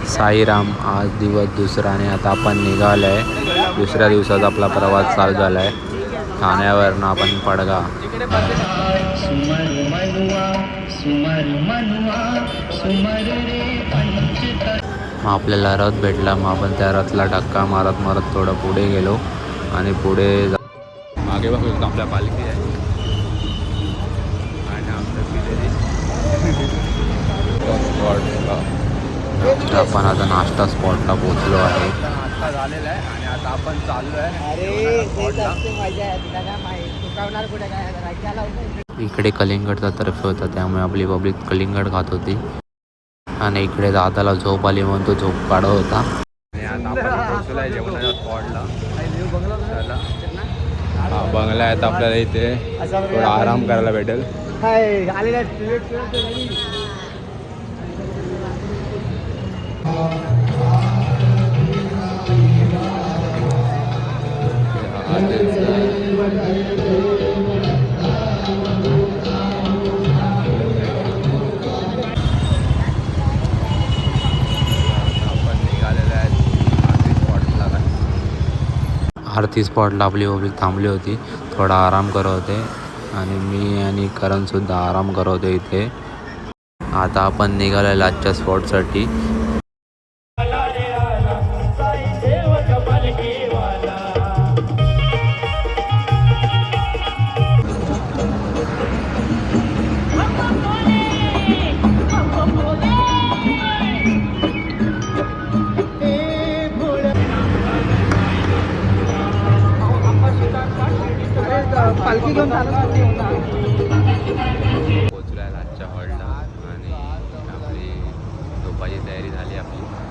साईराम. आज दिवस दुसरा आणि आता आपण निघालो आहे. दुसऱ्या दिवसाचा आपला प्रवास चालू झाला आहे. ठाण्यावरनं आपण पडगा. मग आपल्याला रथ भेटला. मग आपण त्या रथला धक्का मारत मारत थोडं पुढे गेलो आणि पुढे मागे बघू आपल्या पालखी आहे आणि आपण आता नाश्ता स्पॉटला पोहोचलो आहे. नाश्ता झालेला आहे आणि आता आपण चाललो आहे. इकडे कलिंगडचा तर्फे होता त्यामुळे आपली पब्लिक कलिंगड खात होती आणि इकडे दादाला झोप आली म्हणून तो झोप काढत होता. आणि आता आपण पोहोचलो आहे जेवणाच्या स्पॉटला. हा बंगला आहे. तर आपल्याला इथे थोडा आराम करायला भेटेल. आरती स्पॉटला आपली पब्लिक थांबली होती. थोडा आराम करत होते आणि मी आणि करणसुद्धा आराम करत होते इथे. आता आपण निघालो लाजच्या स्पॉटसाठी. पालखी घेऊन पोचलाय लाजच्या हॉलला आणि आपली झोपाची तयारी झाली आपली.